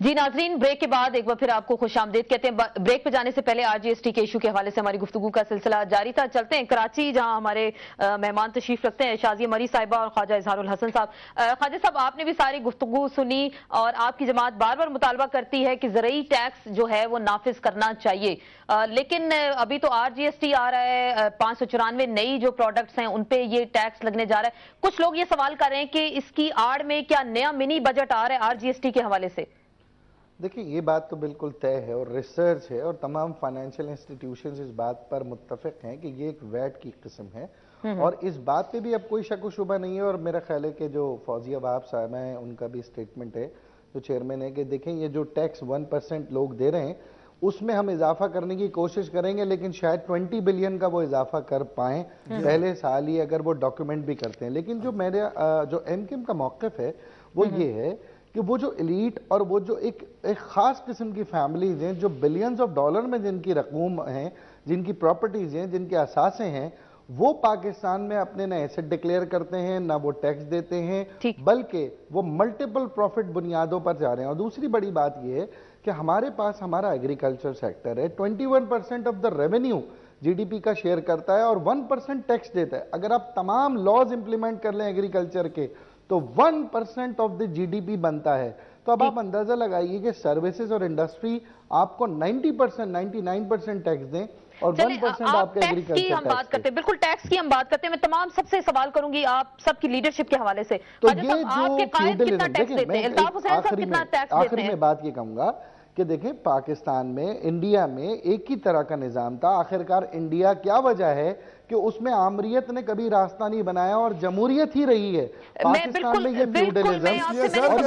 जी नाजरीन, ब्रेक के बाद एक बार फिर आपको खुशामदीद कहते हैं। ब्रेक पे जाने से पहले आरजीएसटी के इशू के हवाले से हमारी गुफ्तगू का सिलसिला जारी था। चलते हैं कराची, जहां हमारे मेहमान तशरीफ रखते हैं, शाजिया मरी साहिबा और ख्वाजा इजहारुल हसन साहब। ख्वाजा साहब, आपने भी सारी गुफ्तगू सुनी और आपकी जमात बार बार मुतालबा करती है कि ज़रूरी टैक्स जो है वो नाफिज करना चाहिए, लेकिन अभी तो आरजीएसटी आ रहा है, 594 नई जो प्रोडक्ट्स हैं उन पे ये टैक्स लगने जा रहा है। कुछ लोग ये सवाल कर रहे हैं कि इसकी आड़ में क्या नया मिनी बजट आ रहा है आरजीएसटी के हवाले से? देखिए, ये बात तो बिल्कुल तय है और रिसर्च है और तमाम फाइनेंशियल इंस्टीट्यूशंस इस बात पर मुत्तफिक हैं कि ये एक वैट की किस्म है और इस बात पे भी अब कोई शक व शुबा नहीं है। और मेरा ख्याल है कि जो फौजिया वहाब साहब हैं उनका भी स्टेटमेंट है, जो चेयरमैन है, कि देखें ये जो टैक्स 1% लोग दे रहे हैं उसमें हम इजाफा करने की कोशिश करेंगे, लेकिन शायद 20 बिलियन का वो इजाफा कर पाएं पहले साल ही, अगर वो डॉक्यूमेंट भी करते हैं। लेकिन जो मेरे जो एमकेएम का मौक़िफ़ है वो ये है कि वो जो एलीट और वो जो एक ख़ास किस्म की फैमिलीज हैं जो बिलियंस ऑफ डॉलर में जिनकी रकूम हैं, जिनकी प्रॉपर्टीज़ हैं, जिनके असासे हैं, वो पाकिस्तान में अपने ना एसेट डिक्लेयर करते हैं, ना वो टैक्स देते हैं, बल्कि वो मल्टीपल प्रॉफिट बुनियादों पर जा रहे हैं। और दूसरी बड़ी बात ये है कि हमारे पास हमारा एग्रीकल्चर सेक्टर है, 21% ऑफ द रेवेन्यू जीडीपी का शेयर करता है और 1% टैक्स देता है। अगर आप तमाम लॉज इंप्लीमेंट कर लें एग्रीकल्चर के तो 1% ऑफ द जीडीपी बनता है। तो अब आप अंदाजा लगाइए कि सर्विसेज और इंडस्ट्री आपको 90%, 99% टैक्स दें और 1% आपके एग्रीकल्चर की हम बात करते हैं, बिल्कुल टैक्स की हम बात करते हैं। मैं तमाम सबसे सवाल करूंगी आप सबकी लीडरशिप के हवाले से। तो ये जो आखिर में बात ये कहूंगा कि देखें, पाकिस्तान में, इंडिया में एक ही तरह का निजाम था। आखिरकार इंडिया क्या वजह है कि उसमें आमरीत ने कभी रास्ता नहीं बनाया और जमहूरियत ही रही है। पाकिस्तान में ये फ्यूडलिज्म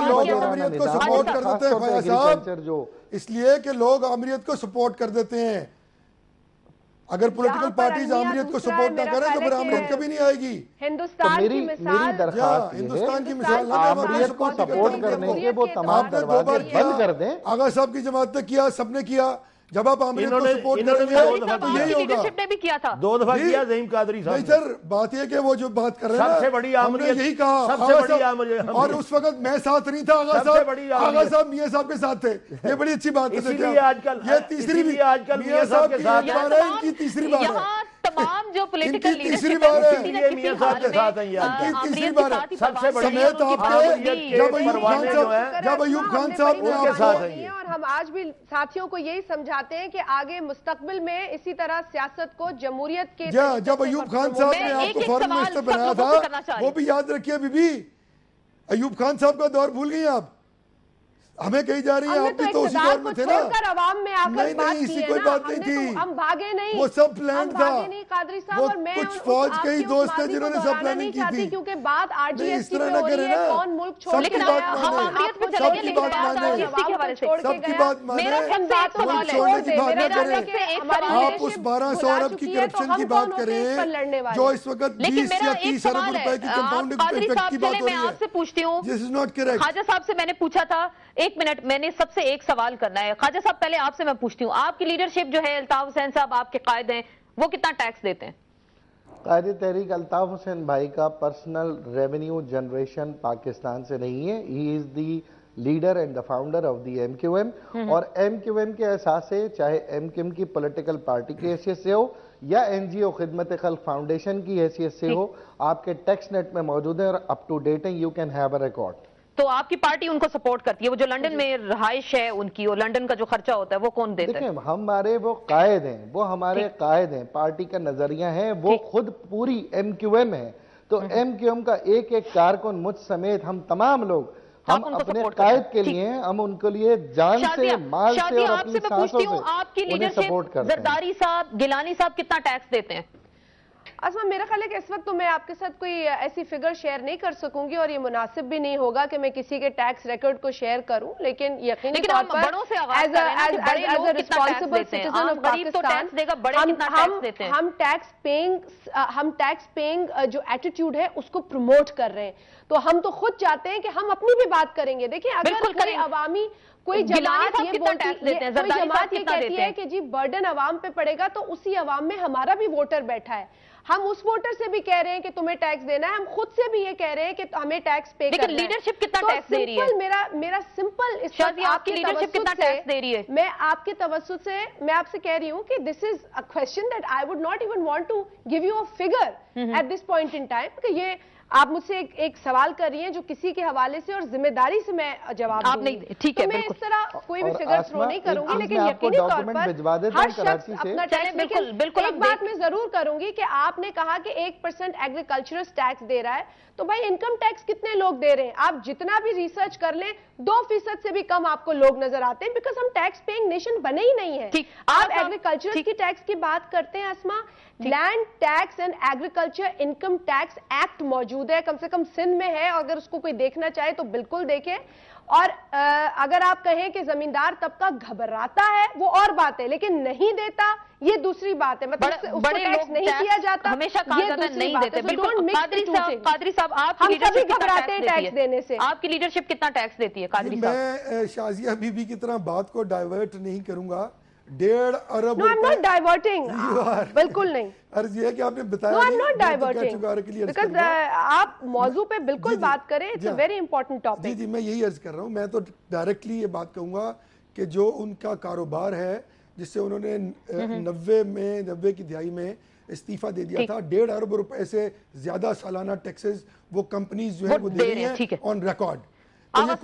लोग आमरीत को सपोर्ट कर देते हैं ख्वाजा साहब, जो इसलिए कि लोग आमरीत को सपोर्ट कर देते हैं। अगर पॉलिटिकल पार्टीज आमरीत को सपोर्ट ना करें तो फिर आमरीत कभी नहीं आएगी। हिंदुस्तान की मिसाल आमरीत को सपोर्ट करने के वो तमाम दरवाजे बंद कर दें। आगा साहब की जमात ने किया, सबने किया। जब आप आमरीत को सपोर्ट करेंगे तो यही होगा। भी किया था, 2 दफा किया ज़हीम कादरी साहब। नहीं सर, बात ये कि वो जो बात कर रहे हैं सबसे बड़ी आमरीत, यही कहा सबसे बड़ी आमरीत, और उस वक्त मैं साथ नहीं था। आगा साहब मियां साहब के साथ थे। ये बड़ी अच्छी बात है। इसलिए आजकल ये तीसरी भी आजकल मियां साहब के साथ है, इनकी तीसरी बार है। तमाम जो पॉलिटिकल तीसरी बार है, मियां साहब के साथ है यार, तीसरी बार है। सबसे बड़ी समेत आपके जब अयूब खान साहब उनके साथ है। और हम आज भी साथियों को यही समझाते हैं कि आगे मुस्तकबिल में इसी तरह सियासत को जमहूरियत के जब अयूब खान साहब ने आपको फॉरेन मिनिस्टर बनाया था, वो भी याद रखिए बीबी। अयूब खान साहब का दौर भूल गई आप? हमें कही जा रही है आप भी तो उसी दौर में थे ना। अवाम में आकर नहीं, इसी कोई बात नहीं थी। हम भागे नहीं, वो सब प्लान था। कादरी साहब वो और मैं कुछ फौज के ही दोस्त थे जिन्होंने सब प्लानिंग की थी। क्योंकि बात आरजीएसटी पे हो रही है, कौन मुल्क छोड़ के गया, हम आमरीत पे चले गए, लेकिन बात सबकी बात माने, छोड़ने की बात न करें। आप उस 1200 अरब की करप्शन की बात करें जो इस वक्त 20 या 30 अरब रुपए की कंपाउंडिंग इफेक्ट की बात हो रही है। आपसे पूछती हूँ, this is not correct. Khawaja Sahab से मैंने पूछा था, एक मिनट, मैंने सबसे एक सवाल करना है। ख्वाजा साहब, पहले आपसे मैं पूछती हूँ, आपकी लीडरशिप जो है, अल्ताफ हुसैन साहब आपके कायद हैं, वो कितना टैक्स देते हैं? कायदे तहरीक अल्ताफ हुसैन भाई का पर्सनल रेवेन्यू जनरेशन पाकिस्तान से नहीं है। He is the leader and the founder of the MQM और एमक्यूएम के एहसास से, चाहे एमक्यूएम की पॉलिटिकल पार्टी की हैसियत से हो या एनजीओ खिदमत खल्क फाउंडेशन की हैसियत से हो, आपके टैक्स नेट में मौजूद है और अप टू डेट है। You can have a record. तो आपकी पार्टी उनको सपोर्ट करती है? वो जो लंदन में रहाइश है उनकी, और लंदन का जो खर्चा होता है वो कौन देता है? देखिए, हमारे वो कायद हैं, वो हमारे कायद हैं, पार्टी का नजरिया है, वो खुद पूरी एमक्यूएम है। तो एमक्यूएम का एक एक कारकुन, मुझ समेत हम तमाम लोग, हम अपने कायद के लिए, हम उनके लिए जान से, माल से और अपनी सांसों से आपकी उन्हें सपोर्ट करते हैं। जरदारी साहब, गिलानी साहब कितना टैक्स देते हैं? असमा, मेरा ख्याल है कि इस वक्त तो मैं आपके साथ कोई ऐसी फिगर शेयर नहीं कर सकूंगी और ये मुनासिब भी नहीं होगा कि मैं किसी के टैक्स रिकॉर्ड को शेयर करूं, लेकिन यकीनी तौर पर as a responsible citizen of Pakistan हम टैक्स पेइंग जो एटीट्यूड है उसको प्रमोट कर रहे हैं। तो हम तो खुद चाहते हैं कि हम अपनी भी बात करेंगे। देखिए, अगर कोई अवामी कोई जमात ये कहती है कि जी बर्डन अवाम पे पड़ेगा, तो उसी अवाम में हमारा भी वोटर बैठा है। हम उस वोटर से भी कह रहे हैं कि तुम्हें टैक्स देना है, हम खुद से भी ये कह रहे हैं कि हमें टैक्स पे करना है। लेकिन लीडरशिप कितना टैक्स दे रही है? मेरा सिंपल इस आपकी लीडरशिप कितना टैक्स दे रही है? मैं आपके तवज्जुह से मैं आपसे कह रही हूं कि this is a question that I would not even want to give you a figure at this point in time, कि ये आप मुझसे एक सवाल कर रही हैं जो किसी के हवाले से और जिम्मेदारी से मैं जवाब आप नहीं, ठीक है, तो मैं इस तरह कोई भी फिगर थ्रो नहीं करूंगी, लेकिन यकीनी तौर पर हर शख्स अपना टैक्स, बिल्कुल एक बात मैं जरूर करूंगी कि आपने कहा कि 1% एग्रीकल्चरल टैक्स दे रहा है, तो भाई इनकम टैक्स कितने लोग दे रहे हैं? आप जितना भी रिसर्च कर लें 2% से भी कम आपको लोग नजर आते हैं, बिकॉज हम टैक्स पेइंग नेशन बने ही नहीं है। आप एग्रीकल्चर की टैक्स की बात करते हैं Asma, land tax and agriculture income tax act मौजूद है, कम से कम सिंध में है, अगर उसको कोई देखना चाहे तो बिल्कुल देखे। और अगर आप कहें कि जमींदार तबका घबराता है वो और बात है, लेकिन नहीं देता ये दूसरी बात है। मतलब बड़े लोग नहीं किया जाता, हमेशा कहा जाता है नहीं देते। बिल्कुल कादरी साहब, आपकी लीडरशिप घबराते हैं टैक्स देने से। आपकी लीडरशिप कितना टैक्स देती है कादरी साहब? मैं शाजिया बीबी की तरह बात को डाइवर्ट नहीं करूंगा। 1.5 अरब No, I'm not diverting. बिल्कुल नहीं। अर्ज ये है कि आपने बताया No, I'm not diverting. Because आप मौजू पे बिल्कुल बात करें, it's a very important topic. जी मैं यही अर्ज कर रहा हूँ। मैं तो डायरेक्टली ये बात कहूंगा कि जो उनका कारोबार है जिससे उन्होंने 90 की दिहाई में इस्तीफा दे दिया था, 1.5 अरब रुपए से ज्यादा सालाना टैक्सेस वो कंपनीज जो है वो दे रही हैं ऑन रिकॉर्ड। हमने तो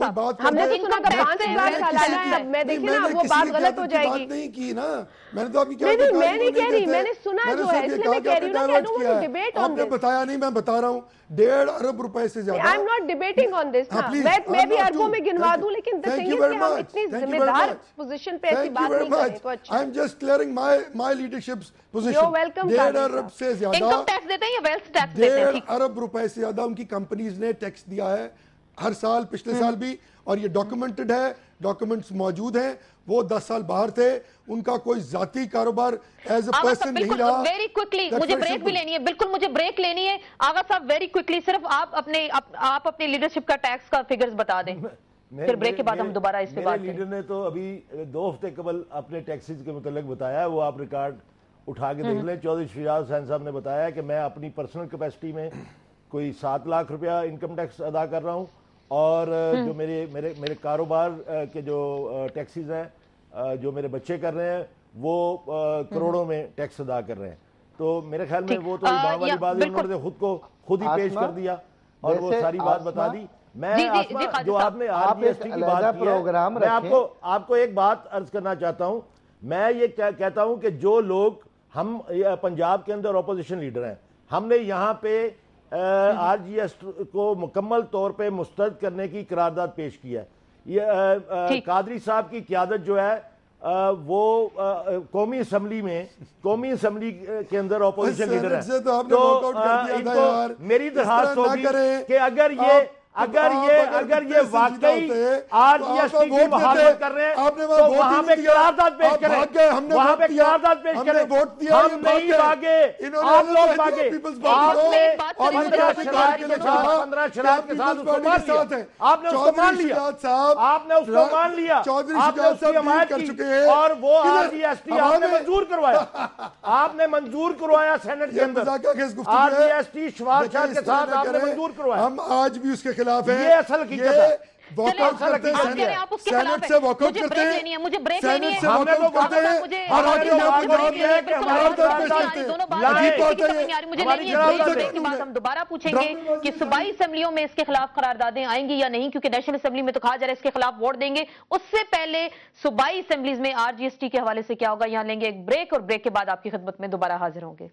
सुना था 5,000 सालाना है, मैं देखिए ना वो बात गलत हो जाएगी। नहीं की ना, मैंने तो आपकी मैं नहीं कह रही, मैंने सुना जो है, इसलिए मैं कह रही हूँ ना कि डिबेट ऑन आपने बताया नहीं, मैं बता रहा हूँ 1.5 अरब रुपए से ज्यादा। I am not debating on this, मैं भी अरबों में गिनवा दूं, लेकिन द थिंग इज कि हम इतनी जिम्मेदार पोजीशन पे ऐसी बात नहीं करें तो अच्छा। I am just clearing my leadership position. You welcome. 1.5 अरब से ज्यादा इनकम टैक्स देते हैं या वेल्थ टैक्स देते हैं? 1.5 अरब रुपए से ज्यादा उनकी कंपनीज ने टैक्स दिया है हर साल, पिछले साल भी, और ये डॉक्यूमेंटेड है, डॉक्यूमेंट्स मौजूद हैं। वो 10 साल बाहर थे, उनका कोई जाती कारोबार एज अ पर्सन नहीं रहा। वेरी क्विकली मुझे ब्रेक भी लेनी है, बिल्कुल मुझे ब्रेक लेनी है आगा साहब, वेरी क्विकली सिर्फ आप अपने लीडरशिप का टैक्स का फिगर्स बता दें, फिर ब्रेक के बाद हम दोबारा इस पे बात करेंगे। लीडर ने तो अभी 2 हफ्ते कबल अपने टैक्सेस के मुतालिक बताया, वो आप रिकॉर्ड उठा के देख लें। चौधरी शजात हुसैन साहब ने बताया कि मैं अपनी पर्सनल कैपेसिटी में कोई 7 लाख रुपया इनकम टैक्स अदा कर रहा हूँ, और जो मेरे कारोबार के जो टैक्सेस हैं जो मेरे बच्चे कर रहे हैं वो करोड़ों में टैक्स अदा कर रहे हैं। तो मेरे ख्याल में वो तो इमाम वाली बात है, उन्होंने खुद ही पेश कर दिया और वो सारी बात बता दी। मैं जो आपने आरजीएसटी की बात की है, मैं आपको एक बात अर्ज करना चाहता हूं। मैं ये कहता हूं कि जो लोग हम पंजाब के अंदर अपोजिशन लीडर हैं, हमने यहाँ पे आरजीएस को मुकम्मल तौर पे मुस्तरद करने की करारदाद पेश की है। ये कादरी साहब की क़यादत जो है वो कौमी असम्बली के अंदर अपोजिशन लीडर है। तो मेरी दरखास्त होगी कि अगर ये वाकई आरजीएसटी की मुखालफत कर रहे हैं तो वहां पे करारदाद पेश करें, वहां पे करारदाद पेश करें। हम नहीं भागे, आप लोग भागे। आपने 15 शराइत के साथ उसको मान लिया, आपने उसको मान लिया, आपने उसकी हमायत की, और वो आरजीएसटी आपने मंजूर करवाया सेनेट के अंदर। आरजीएसटी शवाद शाह के साथ आपने मंजूर करवाया। हम आज भी उसके खिलाफ है। ये असल हकीकत है। वॉकआउट करते हैं, सेनेट से वॉकआउट करते हैं, मुझे ब्रेक लेनी है, हमने तो करते हैं, और आज भी आप पंजाब में करारदाद पेश करते हैं। अजीब बात है ये। मुझे लेनी है ब्रेक के बाद हम दोबारा पूछेंगे कि सूबाई असेंबलियों में इसके खिलाफ करारदादें आएंगी या नहीं, क्योंकि नेशनल असेंबली में तो कहा जा रहा है इसके खिलाफ वोट देंगे। उससे पहले सूबाई असेंबलीज में आरजीएसटी के हवाले से क्या होगा, यहाँ लेंगे एक ब्रेक, और ब्रेक के बाद आपकी खिदमत में दोबारा हाजिर होंगे।